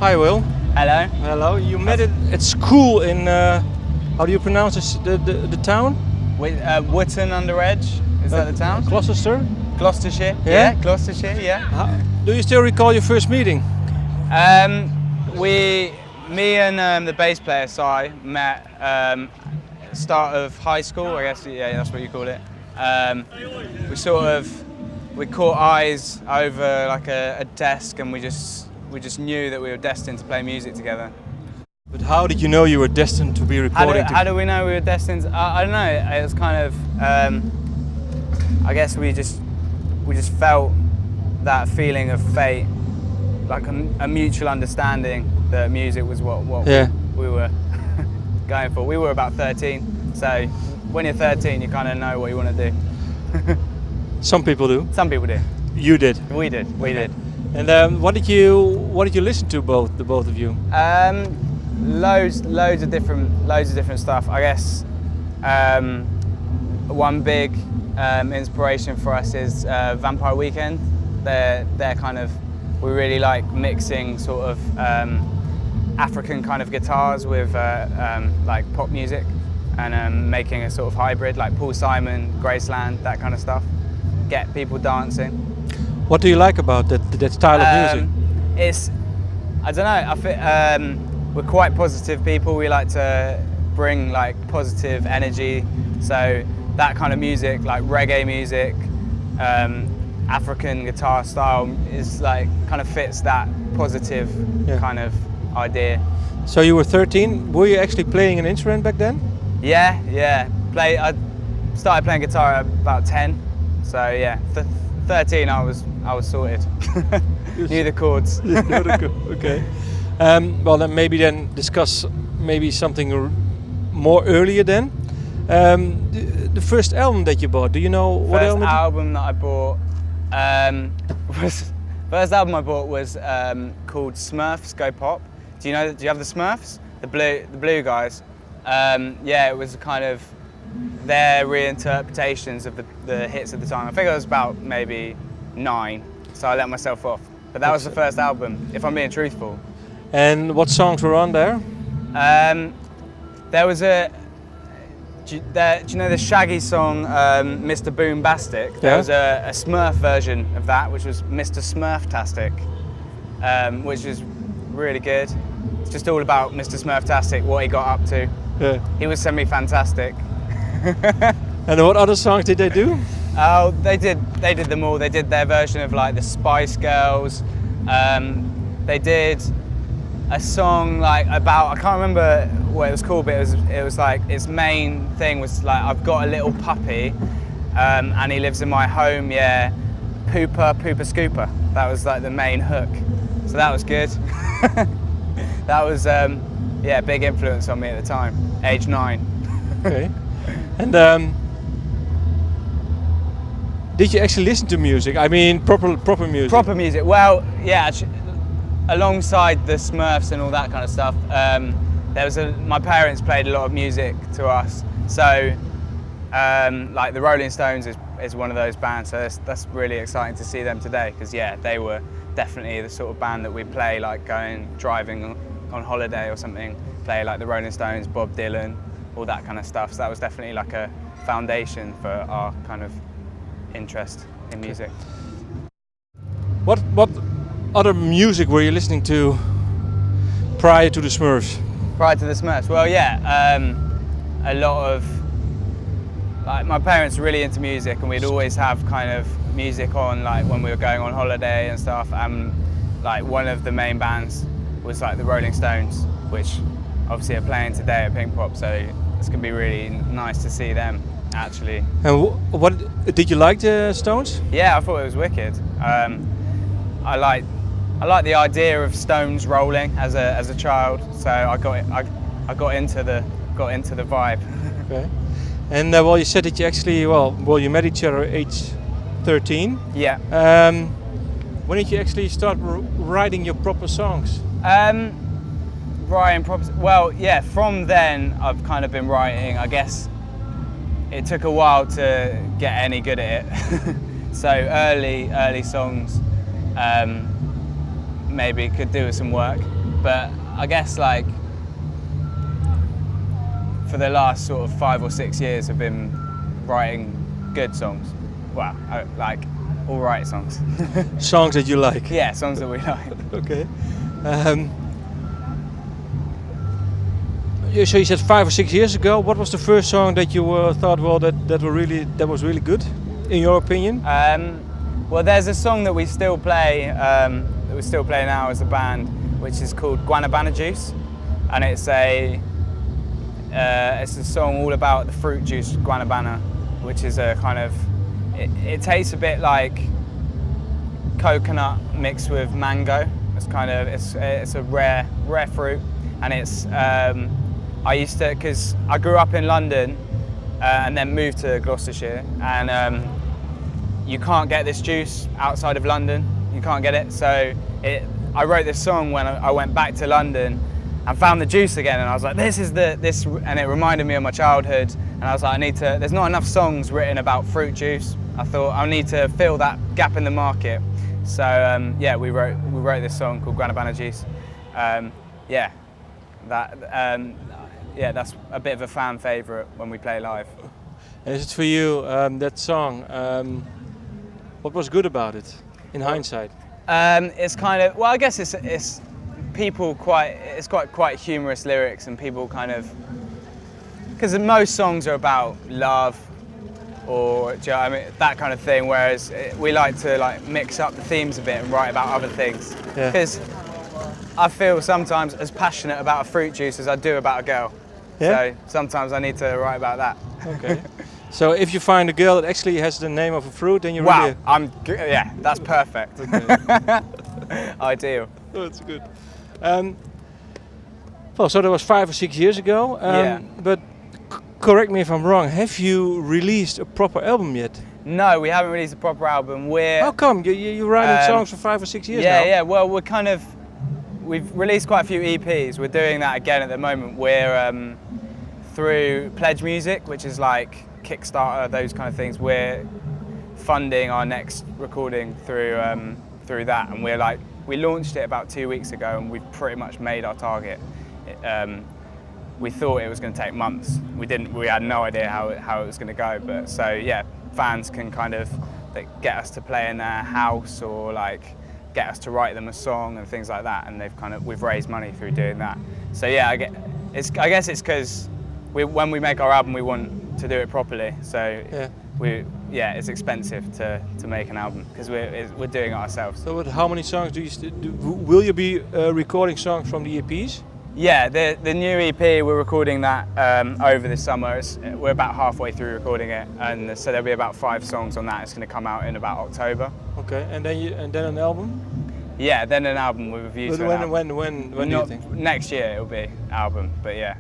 Hi, Will. Hello. Hello. You met it at school in, how do you pronounce this, the town? Wootton under Edge. Is that the town? Gloucester? Gloucestershire. Yeah? Gloucestershire, yeah. Do you still recall your first meeting? Me and the bass player, Si, met start of high school, I guess, yeah, that's what you call it. We caught eyes over like a desk, and we just knew that we were destined to play music together. But how did you know you were destined to be recording? How do we know we were destined? I don't know. It was kind of, I guess we just felt that feeling of fate, like a mutual understanding that music was what we were going for. We were about 13, so when you're 13, you kind of know what you want to do. Some people do. Some people do. You did. We did. We did. And what did you listen to, the both of you? Loads of different stuff. I guess one big inspiration for us is Vampire Weekend. They're kind of, we really like mixing sort of African kind of guitars with like pop music, and making a sort of hybrid, like Paul Simon, Graceland, that kind of stuff. Get people dancing. What do you like about that style of music? It's, I don't know, I feel, we're quite positive people. We like to bring like positive energy. So that kind of music, like reggae music, African guitar style, is like kind of fits that positive kind of idea. So you were 13. Were you actually playing an instrument back then? Yeah. I started playing guitar at about 10. So yeah, 13 I was sorted. Knew the chords. Okay. Well, then discuss maybe something more earlier then. The first album that you bought, do you know what album? First album that I bought was called Smurfs Go Pop. Do you have the Smurfs? The blue guys. Yeah, it was kind of their reinterpretations of the hits at the time. I think I was about maybe 9, so I let myself off. But that was the first album, if I'm being truthful. And what songs were on there? There was do you know the Shaggy song, Mr. Boombastic? There was a Smurf version of that, which was Mr. Smurftastic, which was really good. It's just all about Mr. Smurftastic, what he got up to. Yeah. He was semi-fantastic. And what other songs did they do? Oh, they did them all. They did their version of like the Spice Girls. They did a song like about, I can't remember what it was called, but it was like its main thing was like, I've got a little puppy, and he lives in my home, yeah, pooper scooper. That was like the main hook. So that was good. That was yeah, big influence on me at the time, age 9. Okay. And did you actually listen to music? I mean, proper music. Proper music. Well, yeah. Alongside the Smurfs and all that kind of stuff, my parents played a lot of music to us. So, like the Rolling Stones is one of those bands. So that's really exciting to see them today, because yeah, they were definitely the sort of band that we play, like driving on holiday or something. Play like the Rolling Stones, Bob Dylan, all that kind of stuff. So that was definitely like a foundation for our kind of interest in music. What other music were you listening to prior to the Smurfs? Prior to the Smurfs? Well, yeah, a lot of, like, my parents were really into music, and we'd always have kind of music on, like when we were going on holiday and stuff. And like one of the main bands was like the Rolling Stones, which obviously are playing today at Pinkpop. So it's gonna be really nice to see them actually. And what did you like the Stones? Yeah, I thought it was wicked. I like the idea of Stones rolling as a child, so I got into the vibe. Okay. And well, you said that you actually you met each other at age 13. Yeah. When did you actually start writing your proper songs? Writing proper. Well, yeah. From then, I've kind of been writing. I guess it took a while to get any good at it. So early songs. Maybe could do with some work, but I guess like for the last sort of 5 or 6 years I've been writing good songs. Well, like all right songs. Songs that you like. Yeah, songs that we like. Okay. So you said 5 or 6 years ago. What was the first song that you thought, well, that was really good, in your opinion? Well, there's a song that we still play, now as a band, which is called Guanabana Juice, and it's a song all about the fruit juice guanabana, which is a kind of, it tastes a bit like coconut mixed with mango. It's kind of, it's a rare fruit, and it's, I used to, because I grew up in London and then moved to Gloucestershire, and you can't get this juice outside of London. You can't get it. So I wrote this song when I went back to London and found the juice again, and I was like, this, and it reminded me of my childhood. And I was like, there's not enough songs written about fruit juice. I thought I need to fill that gap in the market. So yeah, we wrote this song called Guanabana Juice. Yeah, that's a bit of a fan favourite when we play live. And is it for you, that song, what was good about it, in hindsight? It's kind of, well, I guess it's got quite humorous lyrics, and people kind of, because most songs are about love, or do you know what I mean, that kind of thing, whereas we like to like mix up the themes a bit and write about other things. Because I feel sometimes as passionate about a fruit juice as I do about a girl. Yeah? So sometimes I need to write about that. Okay. So if you find a girl that actually has the name of a fruit, then you're wow, really... yeah, that's perfect. Okay. Ideal. Oh, that's good. Well, so that was 5 or 6 years ago. Yeah. But correct me if I'm wrong, have you released a proper album yet? No, we haven't released a proper album. How come? You're writing songs for 5 or 6 years now? Yeah, well, we've released quite a few EPs. We're doing that again at the moment. We're through Pledge Music, which is like Kickstarter, those kind of things. We're funding our next recording through that, and we launched it about 2 weeks ago, and we've pretty much made our target. We thought it was going to take months. We had no idea how it was going to go, but so yeah, fans can kind of get us to play in their house, or like get us to write them a song and things like that, and we've raised money through doing that. So yeah, I guess it's because when we make our album, we want to do it properly. So yeah, it's expensive to make an album because we're doing it ourselves. So how many songs do you will you be recording songs from the EPs? Yeah, the new EP, we're recording that over this summer. We're about halfway through recording it, and so there'll be about 5 songs on that. It's going to come out in about October. Okay, and then an album? Yeah, then an album with a view to an album. When do you think? Next year it'll be album, but yeah.